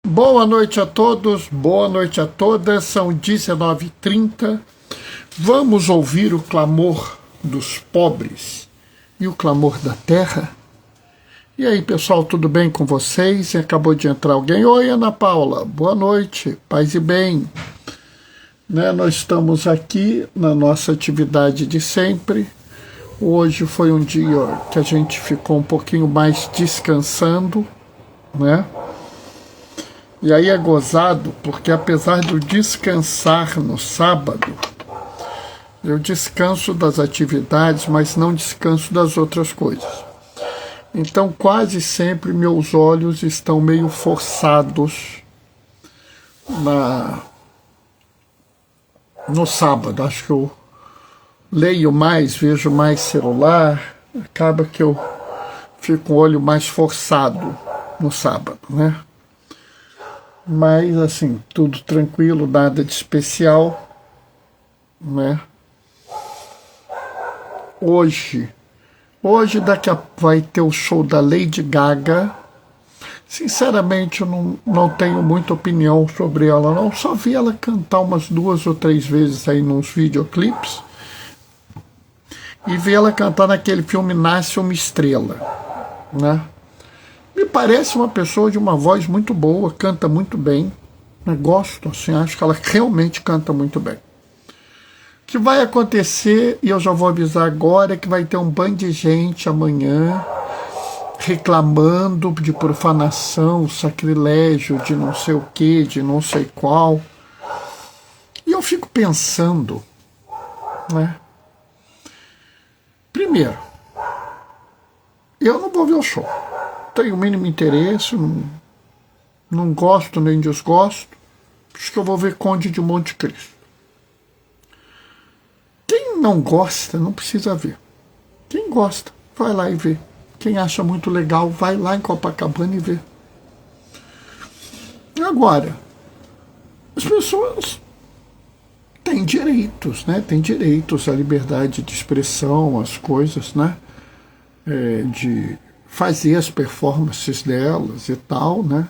Boa noite a todos, boa noite a todas, são 19h30. Vamos ouvir o clamor dos pobres e o clamor da terra? E aí, pessoal, tudo bem com vocês? Acabou de entrar alguém? Oi, Ana Paula, boa noite, paz e bem. Nós estamos aqui na nossa atividade de sempre. Hoje foi um dia que a gente ficou um pouquinho mais descansando, né? E aí é gozado, porque apesar de eu descansar no sábado, eu descanso das atividades, mas não descanso das outras coisas. Então, quase sempre meus olhos estão meio forçados no sábado. Acho que eu leio mais, vejo mais celular, acaba que eu fico com o olho mais forçado no sábado, né? Mas, assim, tudo tranquilo, nada de especial, né? Hoje vai ter o show da Lady Gaga. Sinceramente, eu não tenho muita opinião sobre ela, não. Só vi ela cantar umas 2 ou 3 vezes aí nos videoclipes. E vi ela cantar naquele filme Nasce uma Estrela, né? Me parece uma pessoa de uma voz muito boa, canta muito bem. Gosto, assim, acho que ela realmente canta muito bem. O que vai acontecer, e eu já vou avisar agora, é que vai ter um bando de gente amanhã reclamando de profanação, sacrilégio, de não sei o que, de não sei qual. E eu fico pensando, né? Primeiro, eu não vou ver o show. Tenho o mínimo interesse, não gosto nem desgosto. Acho que eu vou ver Conde de Monte Cristo. Quem não gosta, não precisa ver. Quem gosta, vai lá e vê. Quem acha muito legal, vai lá em Copacabana e vê. Agora, as pessoas têm direitos, né? Têm direitos à liberdade de expressão, as coisas, né? De fazer as performances delas e tal, né?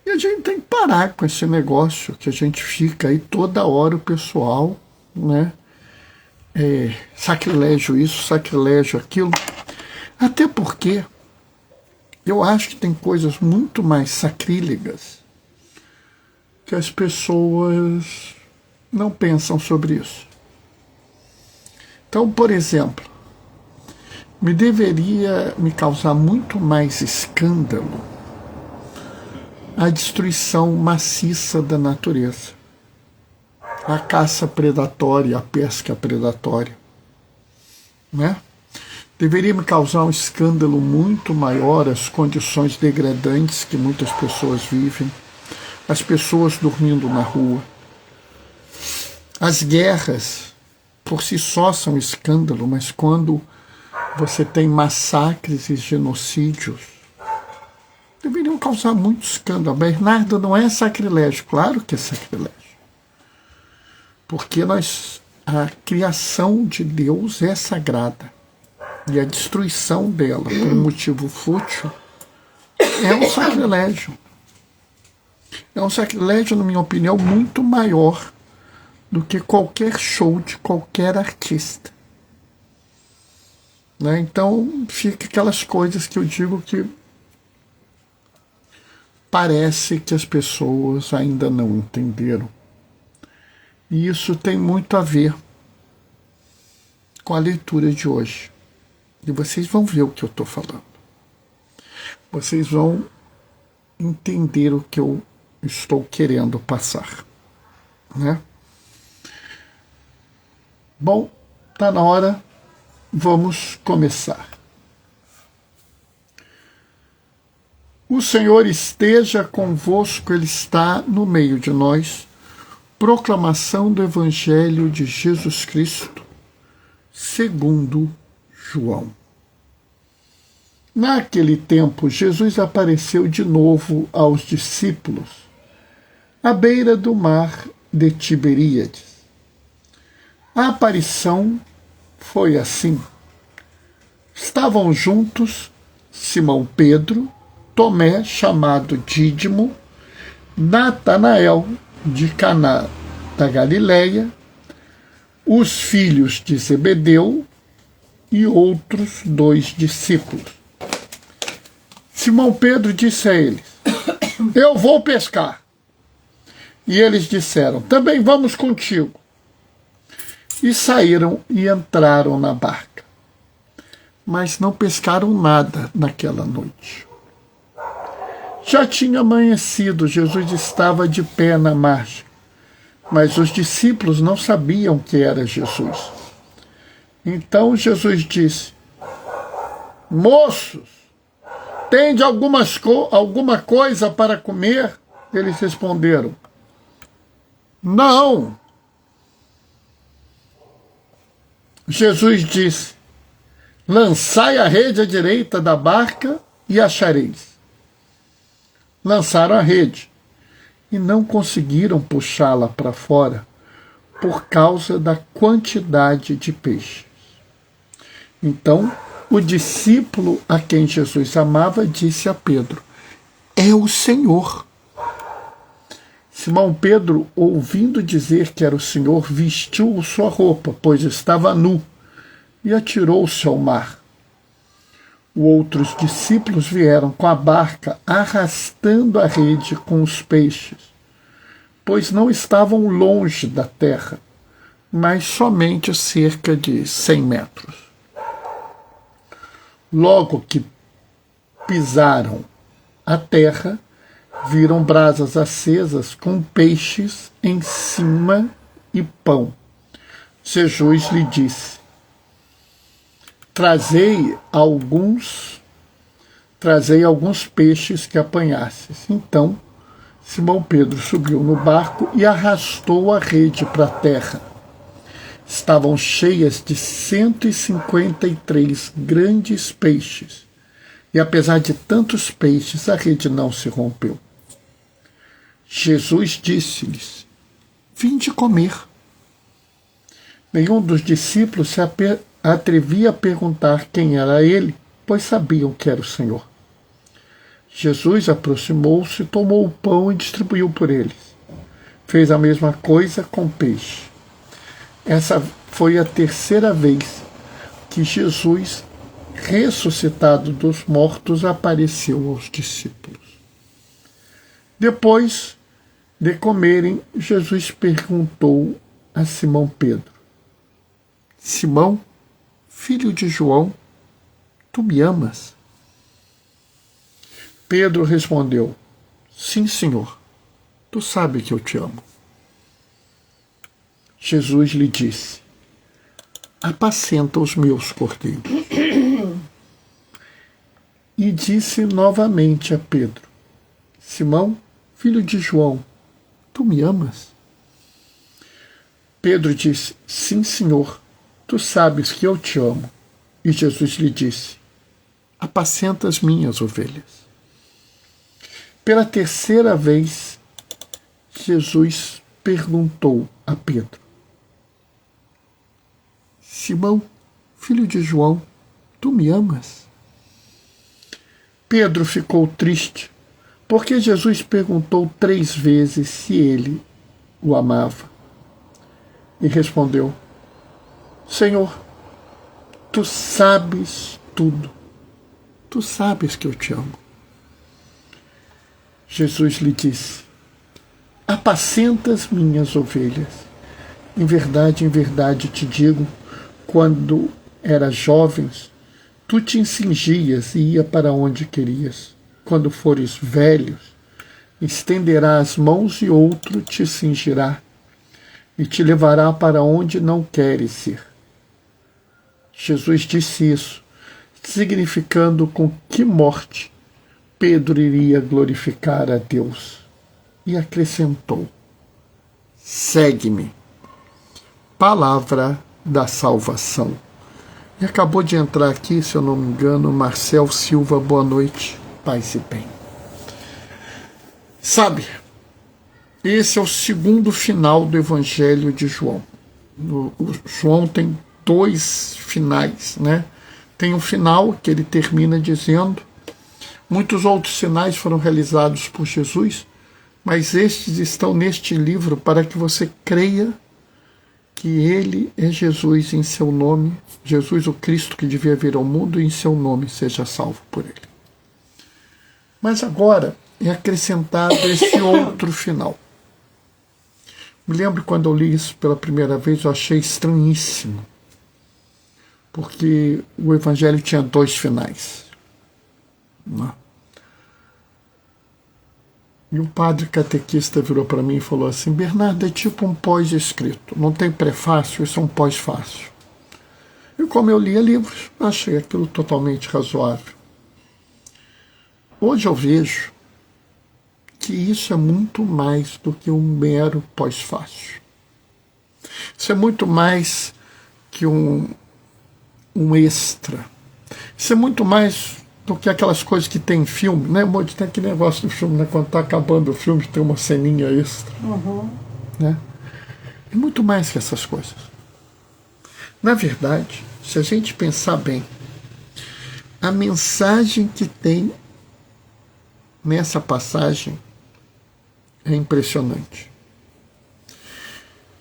E a gente tem que parar com esse negócio que a gente fica aí toda hora o pessoal, né? Sacrilégio isso, sacrilégio aquilo. Até porque eu acho que tem coisas muito mais sacrílegas que as pessoas não pensam sobre isso. Então, por exemplo, deveria me causar muito mais escândalo a destruição maciça da natureza, a caça predatória, a pesca predatória, né? Deveria me causar um escândalo muito maior as condições degradantes que muitas pessoas vivem, as pessoas dormindo na rua. As guerras, por si só, são escândalo, mas quando você tem massacres e genocídios, deveriam causar muito escândalo. Bernardo, não é sacrilégio? Claro que é sacrilégio. Porque a criação de Deus é sagrada. E a destruição dela por um motivo fútil é um sacrilégio. É um sacrilégio, na minha opinião, muito maior do que qualquer show de qualquer artista. Né? Então, fica aquelas coisas que eu digo que parece que as pessoas ainda não entenderam. E isso tem muito a ver com a leitura de hoje. E vocês vão ver o que eu estou falando. Vocês vão entender o que eu estou querendo passar. Né? Bom, está na hora. Vamos começar. O Senhor esteja convosco, Ele está no meio de nós. Proclamação do Evangelho de Jesus Cristo, segundo João. Naquele tempo, Jesus apareceu de novo aos discípulos, à beira do mar de Tiberíades. A aparição foi assim. Estavam juntos Simão Pedro, Tomé, chamado Dídimo, Natanael, de Caná da Galileia, os filhos de Zebedeu e outros 2 discípulos. Simão Pedro disse a eles: eu vou pescar. E eles disseram: também vamos contigo. E saíram e entraram na barca. Mas não pescaram nada naquela noite. Já tinha amanhecido, Jesus estava de pé na margem, mas os discípulos não sabiam que era Jesus. Então Jesus disse: moços, tende alguma coisa para comer? Eles responderam: não. Jesus disse: lançai a rede à direita da barca e achareis. Lançaram a rede e não conseguiram puxá-la para fora por causa da quantidade de peixes. Então, o discípulo a quem Jesus amava disse a Pedro: é o Senhor. Simão Pedro, ouvindo dizer que era o Senhor, vestiu sua roupa, pois estava nu, e atirou-se ao mar. Outros discípulos vieram com a barca, arrastando a rede com os peixes, pois não estavam longe da terra, mas somente cerca de 100 metros. Logo que pisaram a terra, viram brasas acesas com peixes em cima e pão. Jesus lhe disse: Trazei alguns peixes que apanhastes. Então, Simão Pedro subiu no barco e arrastou a rede para a terra. Estavam cheias de 153 grandes peixes, e apesar de tantos peixes, a rede não se rompeu. Jesus disse-lhes: vinde comer. Nenhum dos discípulos se atrevia a perguntar quem era ele, pois sabiam que era o Senhor. Jesus aproximou-se, tomou o pão e distribuiu por eles. Fez a mesma coisa com peixe. Essa foi a terceira vez que Jesus, ressuscitado dos mortos, apareceu aos discípulos. Depois de comerem, Jesus perguntou a Simão Pedro: Simão, filho de João, tu me amas? Pedro respondeu: sim, Senhor, tu sabes que eu te amo. Jesus lhe disse: apacenta os meus cordeiros. E disse novamente a Pedro: Simão, filho de João, tu me amas? Pedro disse: sim, Senhor, tu sabes que eu te amo. E Jesus lhe disse: apacenta as minhas ovelhas. Pela terceira vez, Jesus perguntou a Pedro: Simão, filho de João, tu me amas? Pedro ficou triste, porque Jesus perguntou 3 vezes se ele o amava. E respondeu: Senhor, tu sabes tudo. Tu sabes que eu te amo. Jesus lhe disse: apacenta as minhas ovelhas. Em verdade te digo, quando eras jovens, tu te cingias e ia para onde querias. Quando fores velhos, estenderás as mãos e outro te cingirá e te levará para onde não queres ir. Jesus disse isso, significando com que morte Pedro iria glorificar a Deus. E acrescentou: segue-me. Palavra da salvação. E acabou de entrar aqui, se eu não me engano, Marcel Silva. Boa noite, paz e bem. Sabe, esse é o segundo final do Evangelho de João. O João tem 2 finais, né? Tem um final que ele termina dizendo: muitos outros sinais foram realizados por Jesus, mas estes estão neste livro para que você creia que ele é Jesus em seu nome, Jesus o Cristo que devia vir ao mundo, e em seu nome seja salvo por ele. Mas agora é acrescentado esse outro final. Me lembro quando eu li isso pela primeira vez, eu achei estranhíssimo, porque o Evangelho tinha 2 finais. Não? E o padre catequista virou para mim e falou assim: Bernardo, é tipo um pós-escrito, não tem prefácio, isso é um pós-fácio. E como eu lia livros, achei aquilo totalmente razoável. Hoje eu vejo que isso é muito mais do que um mero pós-fácio. Isso é muito mais que um extra. Isso é muito mais do que aquelas coisas que tem em filme, né? Tem aquele negócio do filme, né? Quando está acabando o filme, tem uma ceninha extra. Né? É muito mais que essas coisas. Na verdade, se a gente pensar bem, a mensagem que tem nessa passagem é impressionante.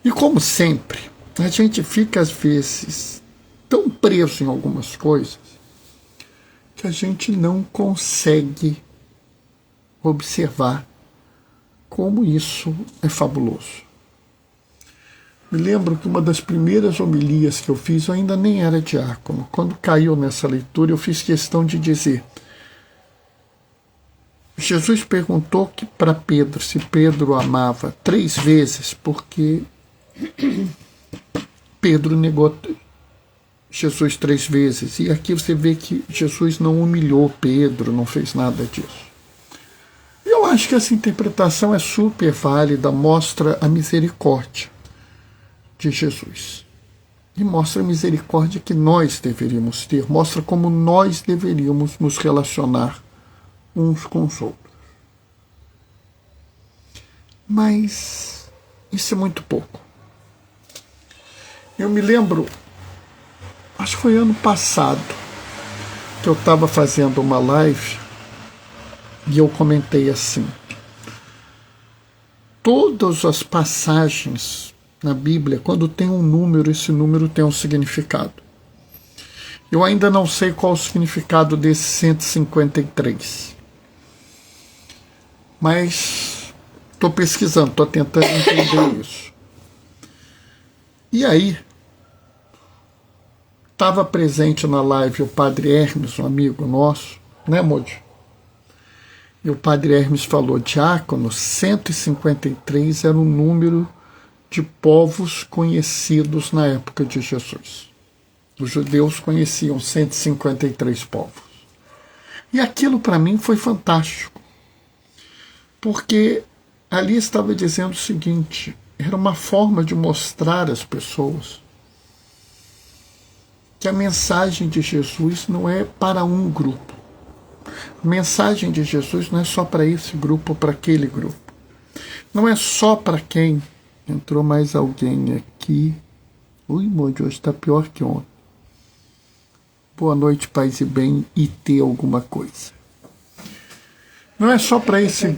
E como sempre, a gente fica às vezes tão preso em algumas coisas que a gente não consegue observar como isso é fabuloso. Me lembro que uma das primeiras homilias que eu fiz, eu ainda nem era diácono. Quando caiu nessa leitura, eu fiz questão de dizer: Jesus perguntou para Pedro se Pedro o amava 3 vezes, porque Pedro negou Jesus 3 vezes. E aqui você vê que Jesus não humilhou Pedro, não fez nada disso. Eu acho que essa interpretação é super válida, mostra a misericórdia de Jesus. E mostra a misericórdia que nós deveríamos ter, mostra como nós deveríamos nos relacionar uns com os outros. Mas isso é muito pouco. Eu me lembro, acho que foi ano passado, que eu estava fazendo uma live e eu comentei assim: todas as passagens na Bíblia, quando tem um número, esse número tem um significado. Eu ainda não sei qual o significado desse 153. Mas estou pesquisando, estou tentando entender isso. E aí, estava presente na live o padre Hermes, um amigo nosso, né, Moody? E o padre Hermes falou: diácono, 153 era o número de povos conhecidos na época de Jesus. Os judeus conheciam 153 povos. E aquilo para mim foi fantástico, porque ali estava dizendo o seguinte: era uma forma de mostrar às pessoas que a mensagem de Jesus não é para um grupo. A mensagem de Jesus não é só para esse grupo ou para aquele grupo. Não é só para quem. Entrou mais alguém aqui. Ui, Moody, hoje está pior que ontem. Boa noite, paz e bem, e ter alguma coisa. Não é só para esse...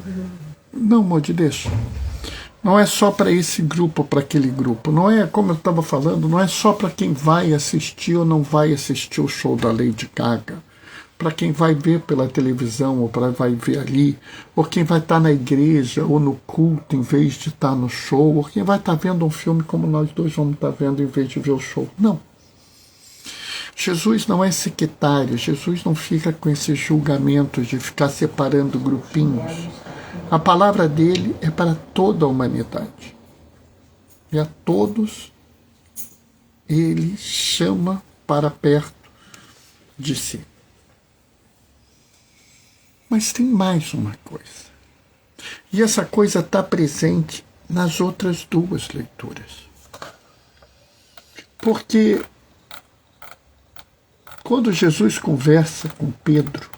Não, Moody, deixa. Não é só para esse grupo ou para aquele grupo. Não é, como eu estava falando, não é só para quem vai assistir ou não vai assistir o show da Lady Gaga. Para quem vai ver pela televisão ou para vai ver ali, ou quem vai estar na igreja ou no culto em vez de estar no show, ou quem vai estar vendo um filme como nós dois vamos estar vendo em vez de ver o show. Não. Jesus não é sectário, Jesus não fica com esses julgamentos de ficar separando grupinhos. A palavra dele é para toda a humanidade. E a todos ele chama para perto de si. Mas tem mais uma coisa. E essa coisa está presente nas outras 2 leituras. Porque quando Jesus conversa com Pedro,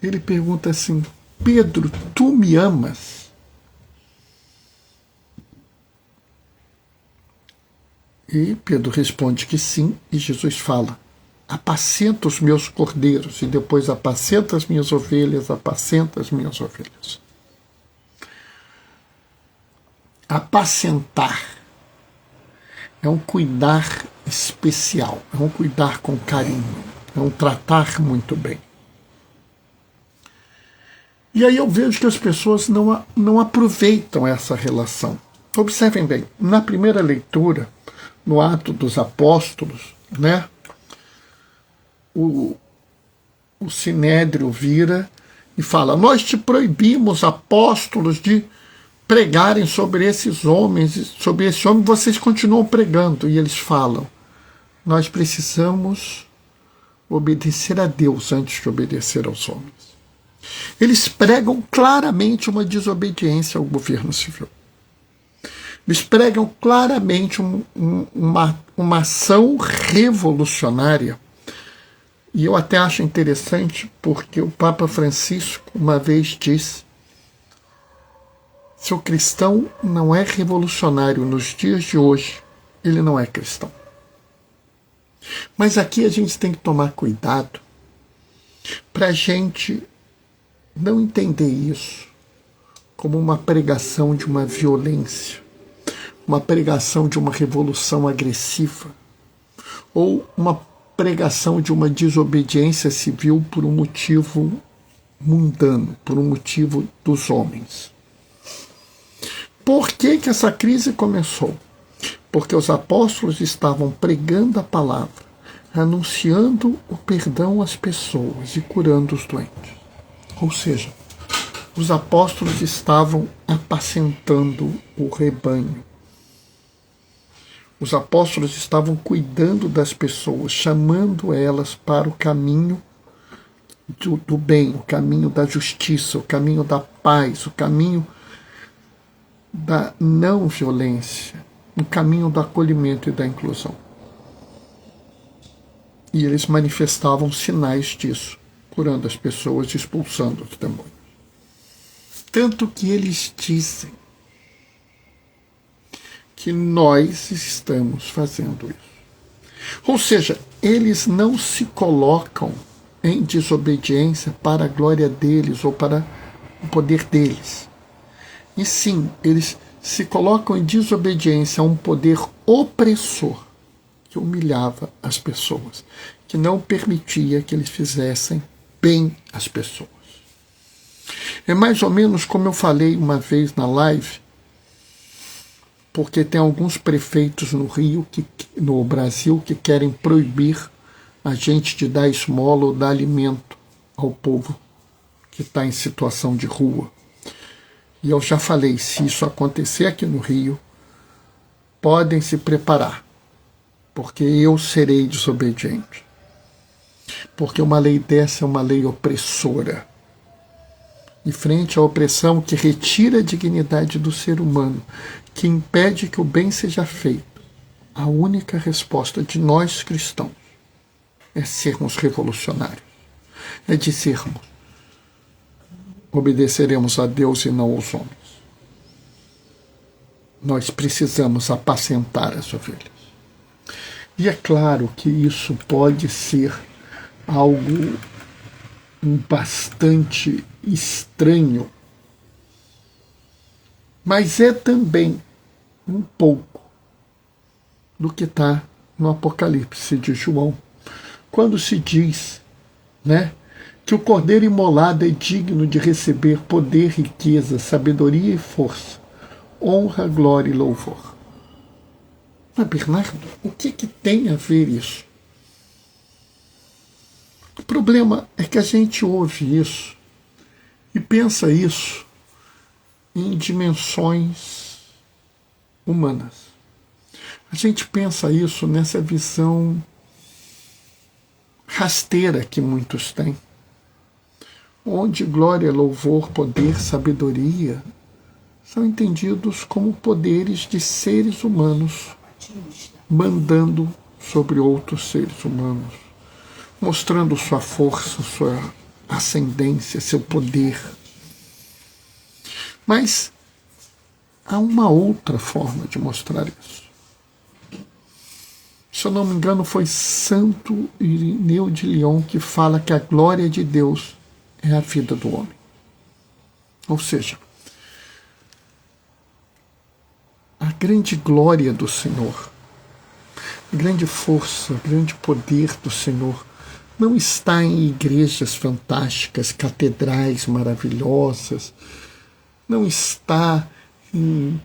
ele pergunta assim: Pedro, tu me amas? E Pedro responde que sim, e Jesus fala: apacenta os meus cordeiros, e depois apacenta as minhas ovelhas, apacenta as minhas ovelhas. apacentar, é um cuidar especial, é um cuidar com carinho, é um tratar muito bem. E aí eu vejo que as pessoas não aproveitam essa relação. Observem bem, na primeira leitura, no Atos dos Apóstolos, né, o Sinédrio vira e fala: nós te proibimos, apóstolos, de pregarem sobre esses homens, sobre esse homem, vocês continuam pregando. E eles falam: nós precisamos obedecer a Deus antes de obedecer aos homens. Eles pregam claramente uma desobediência ao governo civil. Eles pregam claramente uma ação revolucionária. E eu até acho interessante, porque o Papa Francisco uma vez disse: se o cristão não é revolucionário nos dias de hoje, ele não é cristão. Mas aqui a gente tem que tomar cuidado para a gente não entender isso como uma pregação de uma violência, uma pregação de uma revolução agressiva, ou uma pregação de uma desobediência civil por um motivo mundano, por um motivo dos homens. Por que que essa crise começou? Porque os apóstolos estavam pregando a palavra, anunciando o perdão às pessoas e curando os doentes. Ou seja, os apóstolos estavam apacentando o rebanho. Os apóstolos estavam cuidando das pessoas, chamando elas para o caminho do bem, o caminho da justiça, o caminho da paz, o caminho da não violência, o caminho do acolhimento e da inclusão. E eles manifestavam sinais disso, curando as pessoas e expulsando os demônios. Tanto que eles dizem que nós estamos fazendo isso. Ou seja, eles não se colocam em desobediência para a glória deles ou para o poder deles. E sim, eles se colocam em desobediência a um poder opressor que humilhava as pessoas, que não permitia que eles fizessem bem às pessoas. É mais ou menos como eu falei uma vez na live, porque tem alguns prefeitos no Brasil que querem proibir a gente de dar esmola ou dar alimento ao povo que está em situação de rua. E eu já falei, se isso acontecer aqui no Rio, podem se preparar, porque eu serei desobediente. Porque uma lei dessa é uma lei opressora. E frente à opressão que retira a dignidade do ser humano, que impede que o bem seja feito, a única resposta de nós cristãos é sermos revolucionários. É dizermos: obedeceremos a Deus e não aos homens. Nós precisamos apacentar as ovelhas. E é claro que isso pode ser algo bastante estranho, mas é também um pouco do que está no Apocalipse de João, quando se diz, né, que o cordeiro imolado é digno de receber poder, riqueza, sabedoria e força, honra, glória e louvor. Mas, Bernardo, o que tem a ver isso? O problema é que a gente ouve isso e pensa isso em dimensões humanas. A gente pensa isso nessa visão rasteira que muitos têm, onde glória, louvor, poder, sabedoria são entendidos como poderes de seres humanos mandando sobre outros seres humanos, mostrando sua força, sua ascendência, seu poder. Mas há uma outra forma de mostrar isso. Se eu não me engano, foi Santo Irineu de Lyon que fala que a glória de Deus é a vida do homem. Ou seja, grande glória do Senhor, a grande força, o grande poder do Senhor não está em igrejas fantásticas, catedrais maravilhosas, não está em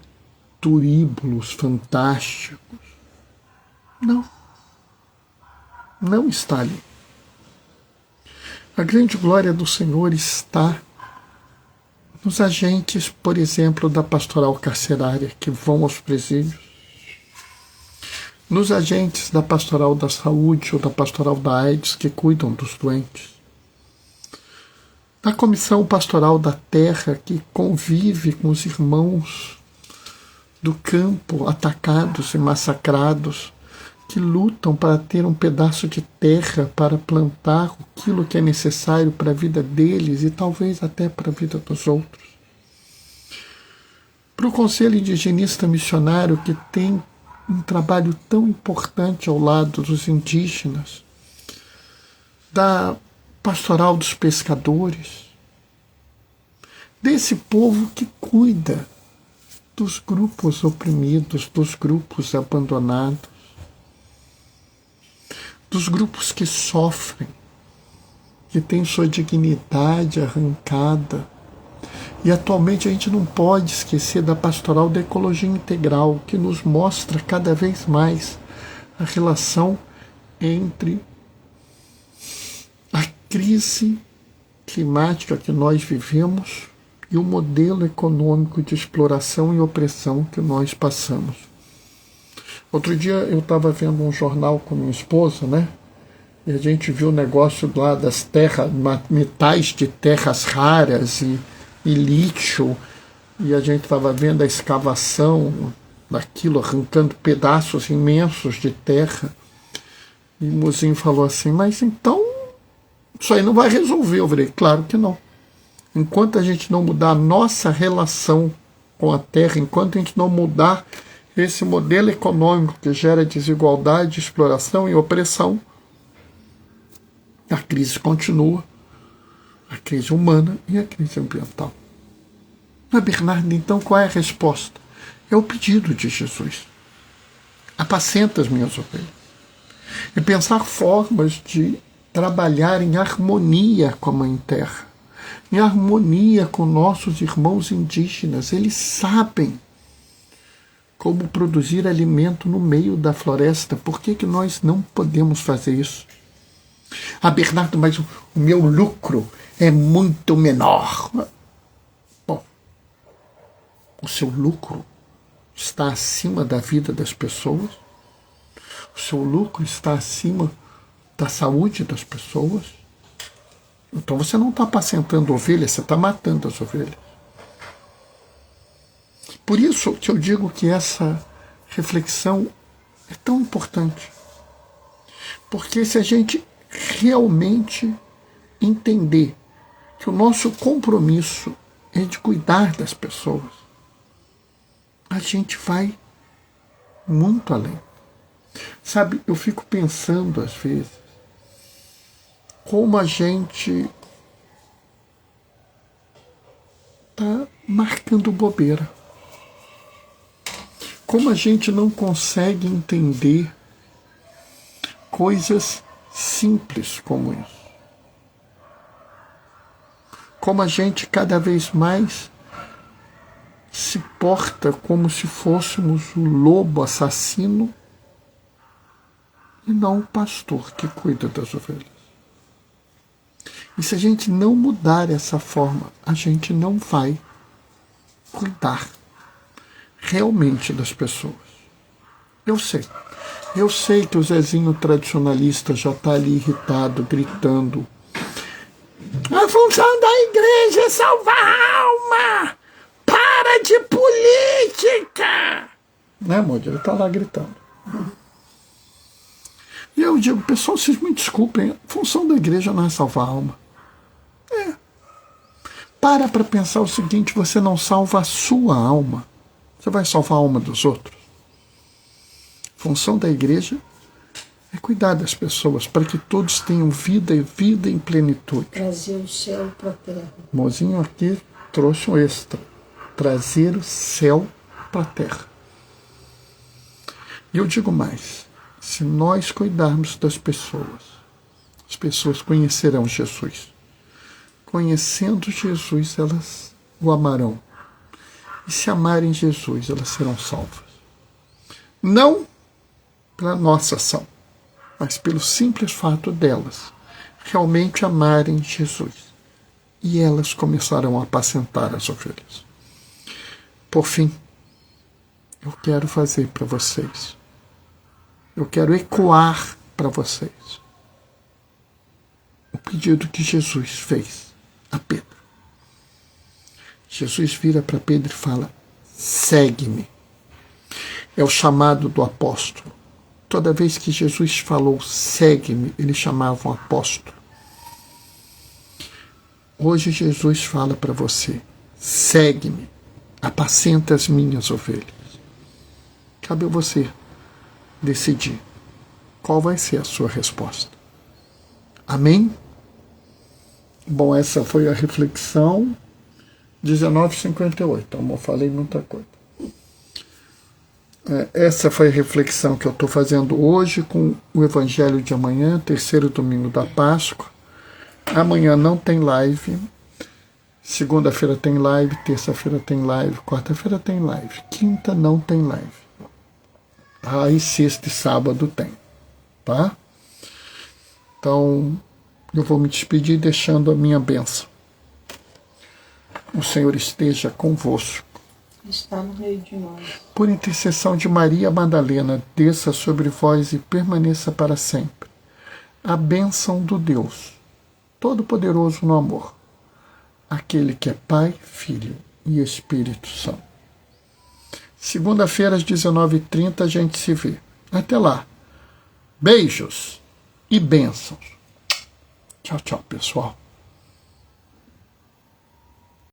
turíbulos fantásticos. Não. Não está ali. A grande glória do Senhor está nos agentes, por exemplo, da pastoral carcerária que vão aos presídios, nos agentes da pastoral da saúde ou da pastoral da AIDS que cuidam dos doentes, na comissão pastoral da terra que convive com os irmãos do campo atacados e massacrados, que lutam para ter um pedaço de terra para plantar aquilo que é necessário para a vida deles e talvez até para a vida dos outros. Para o Conselho Indigenista Missionário, que tem um trabalho tão importante ao lado dos indígenas, da pastoral dos pescadores, desse povo que cuida dos grupos oprimidos, dos grupos abandonados, dos grupos que sofrem, que têm sua dignidade arrancada. E atualmente a gente não pode esquecer da pastoral da ecologia integral, que nos mostra cada vez mais a relação entre a crise climática que nós vivemos e o modelo econômico de exploração e opressão que nós passamos. Outro dia eu estava vendo um jornal com minha esposa, né? E a gente viu o negócio lá das terras, metais de terras raras e lítio, e a gente estava vendo a escavação daquilo, arrancando pedaços imensos de terra. E o mozinho falou assim, mas então isso aí não vai resolver. Eu falei, claro que não. Enquanto a gente não mudar a nossa relação com a terra, enquanto a gente não mudar esse modelo econômico que gera desigualdade, exploração e opressão, a crise continua, a crise humana e a crise ambiental. Mas, Bernardo, então qual é a resposta? É o pedido de Jesus. Apacenta as minhas ovelhas. E pensar formas de trabalhar em harmonia com a Mãe Terra, em harmonia com nossos irmãos indígenas. Eles sabem como produzir alimento no meio da floresta. Por que nós não podemos fazer isso? Ah, Bernardo, mas o meu lucro é muito menor. Bom, o seu lucro está acima da vida das pessoas? O seu lucro está acima da saúde das pessoas? Então você não está apacentando ovelhas, você está matando as ovelhas. Por isso que eu digo que essa reflexão é tão importante. Porque se a gente realmente entender que o nosso compromisso é de cuidar das pessoas, a gente vai muito além. Sabe, eu fico pensando às vezes como a gente está marcando bobeira. Como a gente não consegue entender coisas simples como isso. Como a gente cada vez mais se porta como se fôssemos o lobo assassino e não o pastor que cuida das ovelhas. E se a gente não mudar essa forma, a gente não vai cuidar realmente das pessoas. Eu sei que o Zezinho tradicionalista já está ali irritado, gritando: a função da igreja é salvar a alma! Para de política! Né, amor? Ele está lá gritando. E eu digo, pessoal, vocês me desculpem, a função da igreja não é salvar a alma. Para pensar o seguinte, você não salva a sua alma. Você vai salvar a alma dos outros? A função da igreja é cuidar das pessoas, para que todos tenham vida e vida em plenitude. Trazer o céu para a terra. O mozinho aqui trouxe um extra. Trazer o céu para a terra. Eu digo mais, se nós cuidarmos das pessoas, as pessoas conhecerão Jesus. Conhecendo Jesus, elas o amarão. E se amarem Jesus, elas serão salvas. Não pela nossa ação, mas pelo simples fato delas realmente amarem Jesus. E elas começarão a apacentar as ovelhas. Por fim, eu quero fazer para vocês, eu quero ecoar para vocês o pedido que Jesus fez a Pedro. Jesus vira para Pedro e fala: segue-me. É o chamado do apóstolo. Toda vez que Jesus falou segue-me, ele chamava um apóstolo. Hoje Jesus fala para você: segue-me, apacenta as minhas ovelhas. Cabe a você decidir qual vai ser a sua resposta. Amém? Bom, essa foi a reflexão 19:58. Amor, falei muita coisa. Essa foi a reflexão que eu estou fazendo hoje com o Evangelho de amanhã, terceiro domingo da Páscoa. Amanhã não tem live. Segunda-feira tem live, terça-feira tem live, quarta-feira tem live, quinta não tem live. Aí sexta e sábado tem, tá? Então, eu vou me despedir deixando a minha bênção. O Senhor esteja convosco. Está no meio de nós. Por intercessão de Maria Madalena, desça sobre vós e permaneça para sempre a bênção do Deus Todo-Poderoso no amor, aquele que é Pai, Filho e Espírito Santo. Segunda-feira às 19h30 a gente se vê. Até lá. Beijos e bênçãos. Tchau, tchau, pessoal.